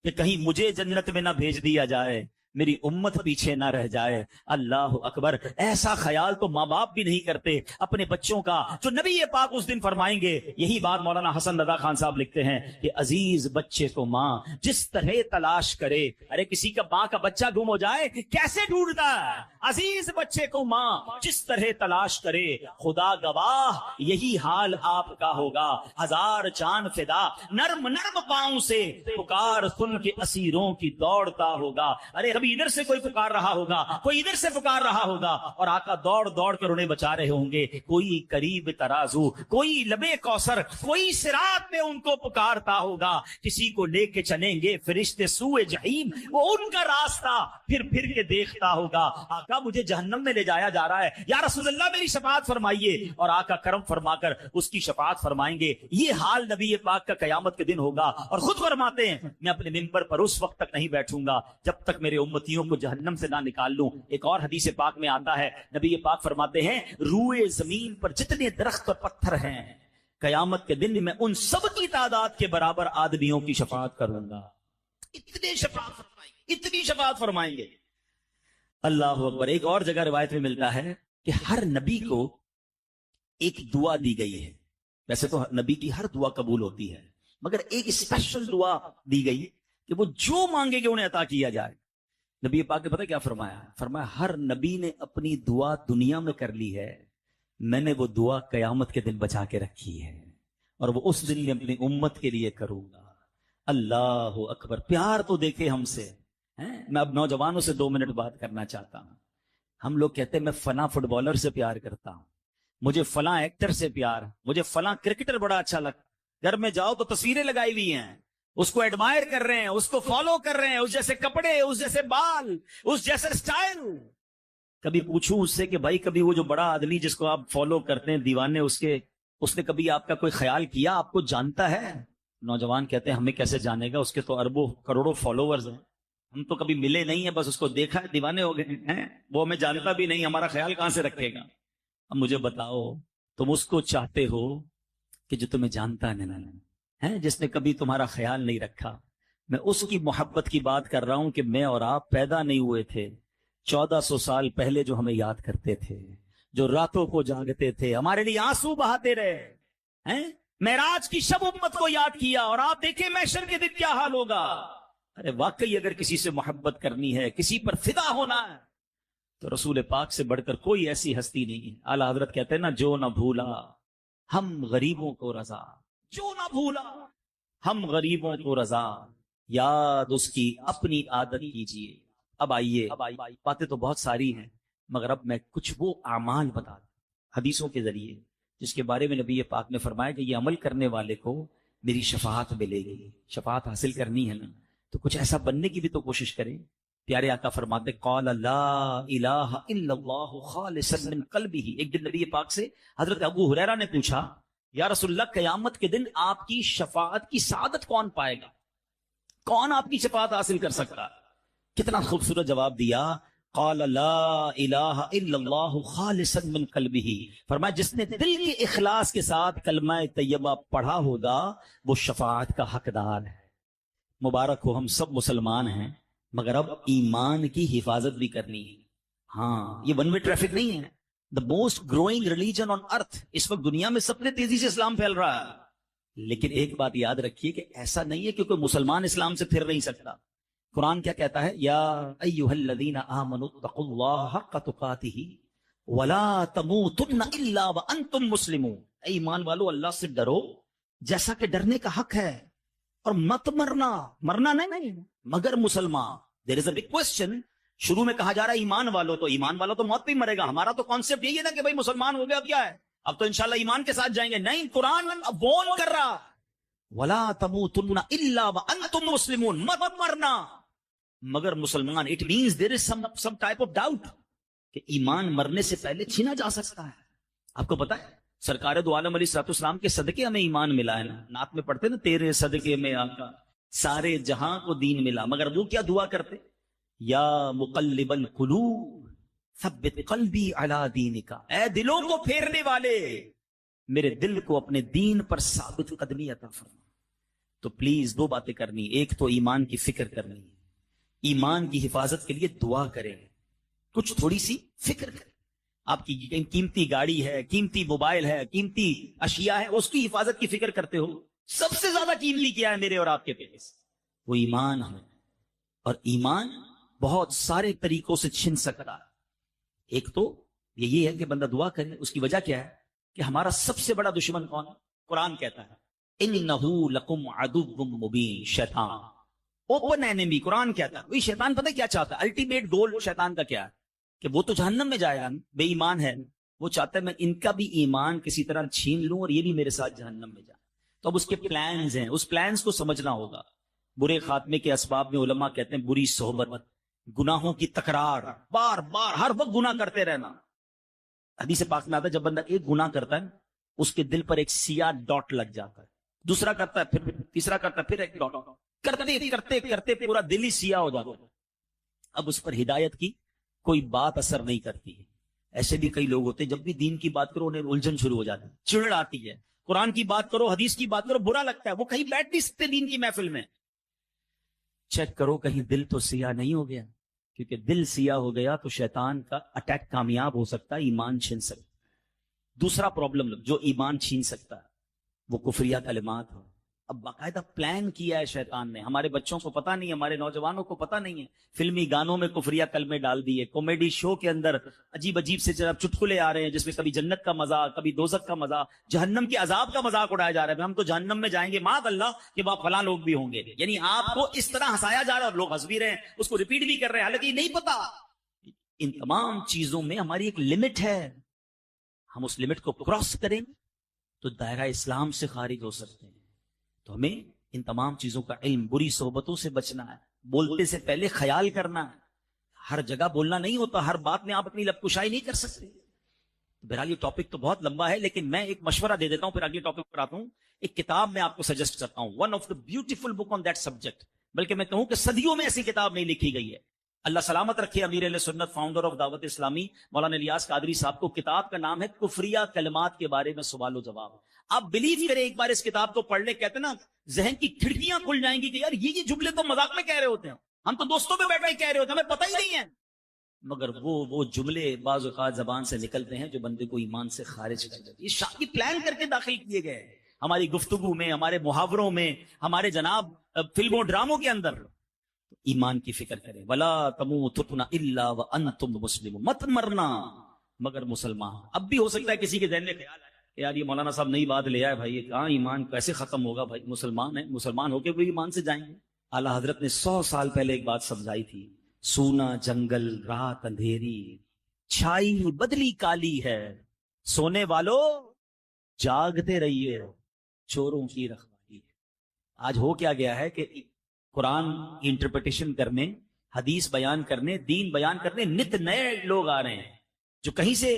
کہ کہیں مجھے جنت میں نہ بھیج دیا جائے, میری امت پیچھے نہ رہ جائے. اللہ اکبر. ایسا خیال تو ماں باپ بھی نہیں کرتے اپنے بچوں کا جو نبی پاک اس دن فرمائیں گے. یہی بات مولانا حسن رضا خان صاحب لکھتے ہیں کہ عزیز بچے کو ماں جس طرح تلاش کرے. ارے کسی کا ماں کا بچہ گم ہو جائے کیسے ڈھونڈتا ہے؟ عزیز بچے کو ماں جس طرح تلاش کرے, خدا گواہ یہی حال آپ کا ہوگا. ہزار چاند فدا نرم نرم پاؤں سے پکار سن کے اسیروں کی دوڑتا ہوگا. ارے کبھی ادھر سے کوئی پکار رہا ہوگا, کوئی ادھر سے پکار رہا ہوگا, اور آقا دوڑ دوڑ کر انہیں بچا رہے ہوں گے. کوئی قریب ترازو, کوئی لبے کوثر, کوئی صراط میں ان کو پکارتا ہوگا. کسی کو لے کے چلیں گے فرشتے سوئے جہیم, وہ ان کا راستہ پھر کے دیکھتا ہوگا. آقا مجھے جہنم میں لے جایا جا رہا ہے, یا رسول اللہ میری شفاعت فرمائیے, اور آقا کرم فرما کر اس کی شفاعت فرمائیں گے. یہ حال نبی پاک کا قیامت کے دن ہوگا. اور خود فرماتے ہیں میں اپنے ممبر پر اس وقت تک نہیں بیٹھوں گا جب تک میرے امتیوں کو جہنم سے نہ نکال لوں. ایک اور حدیث پاک میں آتا ہے نبی پاک فرماتے ہیں روئے زمین پر جتنے درخت اور پتھر ہیں قیامت کے دن میں ان سب کی تعداد کے برابر آدمیوں کی شفاعت کروں گا. اتنی شفاعت فرمائیں گے. اللہ اکبر. ایک اور جگہ روایت میں ملتا ہے کہ ہر نبی کو ایک دعا دی گئی ہے. ویسے تو نبی کی ہر دعا قبول ہوتی ہے, مگر ایک اسپیشل دعا دی گئی کہ وہ جو مانگے گے انہیں عطا کیا جائے. نبی پاک نے پتہ کیا فرمایا؟ فرمایا ہر نبی نے اپنی دعا دنیا میں کر لی ہے, میں نے وہ دعا قیامت کے دن بچا کے رکھی ہے, اور وہ اس دن میں اپنی امت کے لیے کروں گا. اللہ اکبر. پیار تو دیکھے ہم سے. میں اب نوجوانوں سے 2 منٹ بات کرنا چاہتا ہوں. ہم لوگ کہتے ہیں میں فلاں فٹ بالر سے پیار کرتا ہوں, مجھے فلاں ایکٹر سے پیار, مجھے فلاں کرکٹر بڑا اچھا لگتا. گھر میں جاؤ تو تصویریں لگائی ہوئی ہیں, اس کو ایڈمائر کر رہے ہیں, اس کو فالو کر رہے ہیں, اس جیسے کپڑے, اس جیسے بال, اس جیسے سٹائل. کبھی پوچھوں اس سے کہ بھائی کبھی وہ جو بڑا آدمی جس کو آپ فالو کرتے ہیں دیوانے اس نے کبھی آپ کا کوئی خیال کیا, آپ کو جانتا ہے؟ نوجوان کہتے ہیں ہمیں کیسے جانے گا، اس کے تو اربوں کروڑوں فالوورز ہیں، ہم تو کبھی ملے نہیں ہیں، بس اس کو دیکھا ہے دیوانے ہو گئے ہیں، وہ ہمیں جانتا بھی نہیں، ہمارا خیال کہاں سے رکھے گا؟ اب مجھے بتاؤ، تم اس کو چاہتے ہو کہ جو تمہیں جانتا نہیں ہے، جس نے کبھی تمہارا خیال نہیں رکھا؟ میں اس کی محبت کی بات کر رہا ہوں کہ میں اور آپ پیدا نہیں ہوئے تھے 1400 سال پہلے، جو ہمیں یاد کرتے تھے، جو راتوں کو جاگتے تھے، ہمارے لیے آنسو بہاتے رہے ہیں، معراج کی شب امت کو یاد کیا، اور آپ دیکھیں محشر کے دن کیا حال ہوگا۔ ارے واقعی اگر کسی سے محبت کرنی ہے، کسی پر فدا ہونا ہے، تو رسول پاک سے بڑھ کر کوئی ایسی ہستی نہیں ہے۔ اعلیٰ حضرت کہتے ہیں نا، جو نہ بھولا ہم غریبوں کو رضا، جو نہ بھولا ہم غریبوں کو رضا، یاد اس کی اپنی عادت کیجیے۔ اب آئیے، باتیں تو بہت ساری ہیں، مگر اب میں کچھ وہ اعمال بتا دوں حدیثوں کے ذریعے جس کے بارے میں نبی پاک نے فرمایا کہ یہ عمل کرنے والے کو میری شفاعت ملے گی۔ شفاعت حاصل کرنی ہے نا، تو کچھ ایسا بننے کی بھی تو کوشش کریں۔ پیارے آقا فرماتے قال لا الہ الا اللہ خالصا من قلبہ۔ ایک دن نبی پاک سے حضرت ابو ہریرہ نے پوچھا، یا رسول اللہ، قیامت کے دن آپ کی شفاعت کی سعادت کون پائے گا؟ کون آپ کی شفاعت حاصل کر سکتا؟ کتنا خوبصورت جواب دیا، قال لا الہ الا اللہ خالصا من قلبہ۔ فرمایا جس نے دل کے اخلاص کے ساتھ کلمہ طیبہ پڑھا ہوگا وہ شفاعت کا حقدار ہے۔ مبارک ہو، ہم سب مسلمان ہیں، مگر اب ایمان کی حفاظت بھی کرنی ہے۔ ہاں، یہ ون وے ٹریفک نہیں ہے۔ The most growing religion on earth, اس وقت دنیا میں سب سے تیزی سے اسلام پھیل رہا ہے، لیکن ایک بات یاد رکھیے کہ ایسا نہیں ہے کہ کوئی مسلمان اسلام سے پھر نہیں سکتا۔ قرآن کیا کہتا ہے؟ یا ایھا الذین آمنوا اتقوا اللہ حق تقاتہ ولا تموتن الا وانتم مسلمون۔ اے ایمان والو، اللہ سے ڈرو جیسا کہ ڈرنے کا حق ہے، اور مت مرنا نہیں مگر مسلمان۔ دیر از اے بگ کوسچن۔ شروع میں کہا جا رہا ہے ایمان والو، تو ایمان والو تو موت پہ ہی مرے گا۔ ہمارا تو کانسیپٹ یہی ہے نا کہ بھائی مسلمان ہو گیا، اب کیا ہے، اب تو انشاءاللہ ایمان کے ساتھ جائیں گے۔ نہیں، قرآن اب وارن کر رہا، ولا تموتن الا وانتم مسلمون، مت مرنا مگر مسلمان۔ It means there is some type of doubt کہ ایمان مرنے سے پہلے چھینا جا سکتا ہے۔ آپ کو پتا ہے سرکار دو عالم علیہ السلام کے صدقے ہمیں ایمان ملا ہے نا۔ نعت میں پڑھتے نا، تیرے صدقے میں آقا سارے جہاں کو دین ملا۔ مگر وہ کیا دعا کرتے؟ یا مقلب القلوب ثبت قلبی علی دینک، اے دلوں کو پھیرنے والے، میرے دل کو اپنے دین پر ثابت قدمی عطا فرما۔ تو پلیز دو باتیں کرنی، ایک تو ایمان کی فکر کرنی ہے، ایمان کی حفاظت کے لیے دعا کریں، کچھ تھوڑی سی فکر کریں۔ آپ کی قیمتی گاڑی ہے، قیمتی موبائل ہے، قیمتی اشیاء ہے، اس کی حفاظت کی فکر کرتے ہو؟ سب سے زیادہ قیمتی کیا ہے میرے اور آپ کے پاس؟ وہ ایمان ہے، اور ایمان بہت سارے طریقوں سے چھن سکتا ہے۔ ایک تو یہ ہے کہ بندہ دعا کرے۔ اس کی وجہ کیا ہے کہ ہمارا سب سے بڑا دشمن کون ہے؟ قرآن کہتا ہے انہ لکم عدو مبین، شیطان، اوپن اینیمی۔ قرآن کہتا ہے وہی شیطان پتہ کیا چاہتا ہے؟ الٹیمیٹ گول شیطان کا کیا ہے کہ وہ تو جہنم میں جائے گا، بے ایمان ہے، وہ چاہتا ہے میں ان کا بھی ایمان کسی طرح چھین لوں اور یہ بھی میرے ساتھ جہنم میں جائے۔ تو اب اس کے پلانز ہیں، اس پلانز کو سمجھنا ہوگا۔ برے خاتمے کے اسباب میں علماء کہتے ہیں بری صحبت، گناہوں کی تکرار، بار بار ہر وقت گناہ کرتے رہنا۔ حدیث پاک میں آتا ہے جب بندہ ایک گناہ کرتا ہے اس کے دل پر ایک سیاہ ڈاٹ لگ جاتا ہے، دوسرا کرتا ہے، پھر تیسرا کرتا ہے، پھر ایک ڈاٹ، کرتے کرتے کرتے پورا دل ہی سیاہ ہو جاتا ہے۔ اب اس پر ہدایت کی کوئی بات اثر نہیں کرتی ہے۔ ایسے بھی کئی لوگ ہوتے ہیں جب بھی دین کی بات کرو انہیں الجھن شروع ہو جاتی ہے، چڑ آتی ہے۔ قرآن کی بات کرو، حدیث کی بات کرو، برا لگتا ہے، وہ کہیں بیٹھ نہیں سکتے دین کی محفل میں۔ چیک کرو کہیں دل تو سیاہ نہیں ہو گیا، کیونکہ دل سیاہ ہو گیا تو شیطان کا اٹیک کامیاب ہو سکتا ہے، ایمان چھین سکتا ہے۔ دوسرا پرابلم جو ایمان چھین سکتا ہے وہ کفریہ کلمات ہو۔ اب باقاعدہ پلان کیا ہے شیطان نے، ہمارے بچوں کو پتہ نہیں ہے، ہمارے نوجوانوں کو پتہ نہیں ہے، فلمی گانوں میں کفریہ کلمے ڈال دیے، کامیڈی شو کے اندر عجیب عجیب سے چٹکلے آ رہے ہیں جس میں کبھی جنت کا مذاق، کبھی دوزخ کا مذاق، جہنم کے عذاب کا مذاق اڑایا جا رہا ہے۔ ہم تو جہنم میں جائیں گے، معاذ اللہ کہ وہاں فلاں لوگ بھی ہوں گے، یعنی آپ کو اس طرح ہنسایا جا رہا ہے اور لوگ ہنس بھی رہے ہیں، اس کو ریپیٹ بھی کر رہے ہیں، حالانکہ یہ نہیں پتا۔ ان تمام چیزوں میں ہماری ایک لمٹ ہے، ہم اس لمٹ کو کراس کریں تو دائرہ اسلام سے خارج ہو سکتے ہیں۔ تو ہمیں ان تمام چیزوں کا علم، بری صحبتوں سے بچنا ہے، بولتے سے پہلے خیال کرنا ہے، ہر جگہ بولنا نہیں ہوتا، ہر بات میں آپ اپنی لب کشائی نہیں کر سکتے۔ بہرحال یہ ٹاپک تو بہت لمبا ہے، لیکن میں ایک مشورہ دے دیتا ہوں، پھر اگلے ٹاپک پر آتا ہوں ایک کتاب میں آپ کو سجیسٹ کرتا ہوں, one of the beautiful book on that subject, بلکہ میں کہوں کہ صدیوں میں ایسی کتاب نہیں لکھی گئی ہے. اللہ سلامت رکھے امیر اہل سنت, فاؤنڈر آف دعوت اسلامی, مولانا الیاس قادری صاحب کو کتاب کا نام ہے کفریہ کلمات کے بارے میں سوال و جواب. آپ بلیو کریں, ایک بار اس کتاب کو پڑھ لیں, کہتے ہیں نا ذہن کی کھڑکیاں کھل جائیں گی کہ یار یہ جملے تو مذاق میں کہہ رہے ہوتے ہیں, ہم تو دوستوں میں بیٹھے ہی کہہ رہے ہوتے ہیں, ہمیں پتہ ہی نہیں ہے. مگر وہ جملے بعض اوقات زبان سے نکلتے ہیں جو بندے کو ایمان سے خارج کر دیتے ہیں. یہ شاکی پلان کر کے داخل کیے گئے ہماری گفتگو میں, ہمارے محاوروں میں, ہمارے جناب فلموں ڈراموں کے اندر. ایمان کی فکر کریں, ولا تموتن الا وانتم مسلمون, مت مرنا مگر مسلمان. اب بھی ہو سکتا ہے کسی کے ذہن میں خیال آئے کہ یار یہ مولانا صاحب نئی بات لے آئے بھائی, یہ کہاں ایمان کیسے ختم ہوگا بھائی, مسلمان ہیں, مسلمان ہو کے بھی ایمان سے جائیں گے. اعلیٰ حضرت نے 100 سال پہلے ایک بات سمجھائی تھی, سونا جنگل رات اندھیری, چھائی بدلی کالی ہے, سونے والو جاگتے رہیے, چوروں کی رکھوالی ہے. آج ہو کیا گیا ہے کہ قرآن کی انٹرپریٹیشن کرنے, حدیث بیان کرنے, دین بیان کرنے نت نئے لوگ آ رہے ہیں جو کہیں سے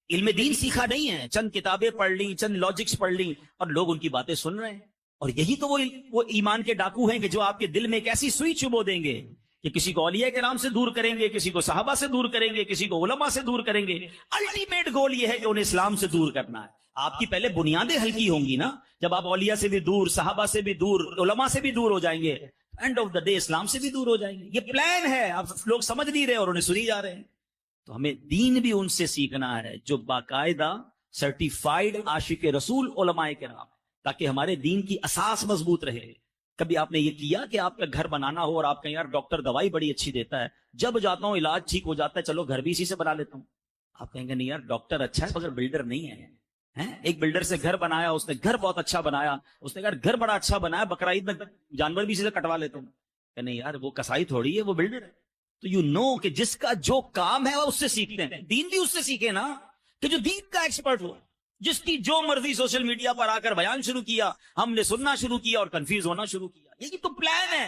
علم دین سیکھا نہیں ہے, چند کتابیں پڑھ لی, چند لاجکس پڑھ لی, اور لوگ ان کی باتیں سن رہے ہیں. اور یہی تو وہ ایمان کے ڈاکو ہیں کہ جو آپ کے دل میں ایک ایسی سوئی چبو دیں گے کہ کسی کو اولیاء کرام سے دور کریں گے, کسی کو صحابہ سے دور کریں گے, کسی کو علماء سے دور کریں گے. الٹیمیٹ گول یہ ہے کہ انہیں اسلام سے دور کرنا ہے. آپ کی پہلے بنیادیں ہلکی ہوں گی نا, جب آپ اولیاء سے بھی دور, صحابہ سے بھی دور, علماء سے بھی دور ہو جائیں گے, اینڈ آف دا ڈے اسلام سے بھی دور ہو جائیں گے. یہ پلان ہے, آپ لوگ سمجھ نہیں رہے اور انہیں سنی جا رہے ہیں. تو ہمیں دین بھی ان سے سیکھنا ہے جو باقاعدہ سرٹیفائیڈ عاشق رسول علماء کرام, تاکہ ہمارے دین کی اساس مضبوط رہے. کبھی آپ نے یہ کیا کہ آپ کا گھر بنانا ہو اور آپ کہیں یار ڈاکٹر دوائی بڑی اچھی دیتا ہے, جب جاتا ہوں علاج ٹھیک ہو جاتا ہے, چلو گھر بھی اسی سے بنا لیتا ہوں. آپ کہیں گے نہیں یار ڈاکٹر اچھا ہے مگر بلڈر نہیں ہے. ایک بلڈر سے گھر بنایا, اس نے گھر بہت اچھا بنایا, اس نے کہا گھر بڑا اچھا بنایا, بقرا عید میں جانور بھی اسی سے کٹوا لیتا ہوں. کہ نہیں یار وہ کسائی تھوڑی ہے, وہ بلڈر ہے. تو یو نو کہ جس کا جو کام ہے وہ اس سے سیکھتے ہیں. دین بھی اس سے سیکھے نا, کہ جو دین کا ایکسپرٹ ہو, جس کی جو مرضی سوشل میڈیا پر آ کر بیان شروع کیا, ہم نے سننا شروع کیا اور کنفیوز ہونا شروع کیا. یہ تو پلان ہے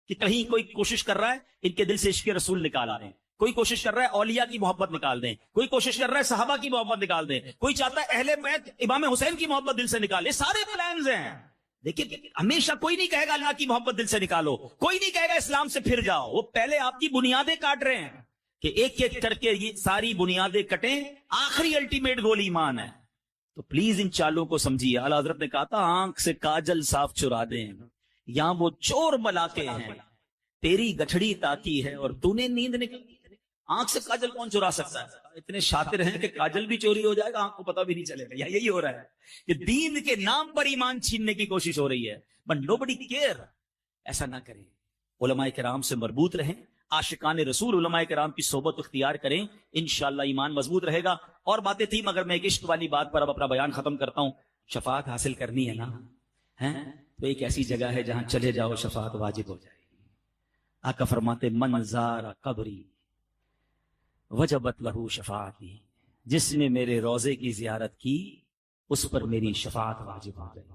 کہ کہیں کوئی کوشش کر رہا ہے ان کے دل سے عشق رسول نکال آ رہے ہیں, کوئی کوشش کر رہا ہے اولیاء کی محبت نکال دیں, کوئی کوشش کر رہا ہے صحابہ کی محبت نکال دیں, کوئی چاہتا ہے اہل بیت امام حسین کی محبت دل سے نکالے. سارے پلانز ہیں. دیکھیے ہمیشہ کوئی نہیں کہے گا اللہ کی محبت دل سے نکالو, کوئی نہیں کہے گا اسلام سے پھر جاؤ. وہ پہلے آپ کی بنیادیں کاٹ رہے ہیں کہ ایک ایک کر کے یہ ساری بنیادیں کٹیں, آخری الٹیمیٹ گول ایمان ہے. تو پلیز ان چالوں کو سمجھیے. اعلیٰ حضرت نے کہا تھا آنکھ سے کاجل صاف چرا دیں, یہاں وہ چور ملاتے ہیں, تیری گٹھڑی تاکی ہے اور تو نے نیند نکل. آنکھ سے کاجل کون چرا سکتا ہے؟ اتنے شاطر ہیں کہ کاجل بھی چوری ہو جائے گا, آنکھ کو پتہ بھی نہیں چلے گا. یہی ہو رہا ہے کہ دین کے نام پر ایمان چھیننے کی کوشش ہو رہی ہے, بٹ نوبڈی کیئر. ایسا نہ کریں, علماء کرام سے مربوط رہیں, عاشقان رسول علماء کرام کی صحبت اختیار کریں, انشاءاللہ ایمان مضبوط رہے گا. اور باتیں تھیں مگر میں ایک عشق والی بات پر اب اپنا بیان ختم کرتا ہوں. شفاعت حاصل کرنی ہے نا, تو ایک ایسی جگہ ہے جہاں چلے جاؤ شفاعت واجب ہو جائے گی. آقا فرماتے من زار قبری وجبت لہو شفاعتی, جس نے میرے روزے کی زیارت کی اس پر میری شفاعت واجب ہو جائے.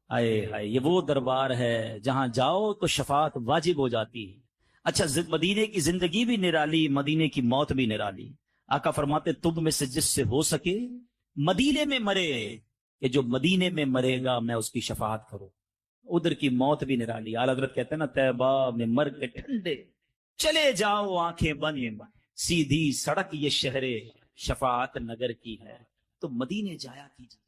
آئے ہائے, یہ وہ دربار ہے جہاں جاؤ تو شفاعت واجب ہو جاتی ہے. اچھا مدینے کی زندگی بھی نرالی, مدینے کی موت بھی نرالی. آقا فرماتے تم میں سے جس سے ہو سکے مدینے میں مرے, کہ جو مدینے میں مرے گا میں اس کی شفاعت کروں. ادھر کی موت بھی نرالی. اعلیٰ حضرت کہتے ہیں نا طیبہ میں مر کے ٹھنڈے چلے جاؤ آنکھیں بند, سیدھی سڑک یہ شہر شفاعت نگر کی ہے. تو مدینے جایا کیجیے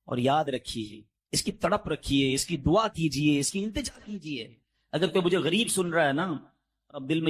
اور یاد رکھیے, اس کی تڑپ رکھیے, اس کی دعا کیجیے, اس کی التجا کیجیے. اگر کوئی مجھے غریب سن رہا ہے نا, اب دل میں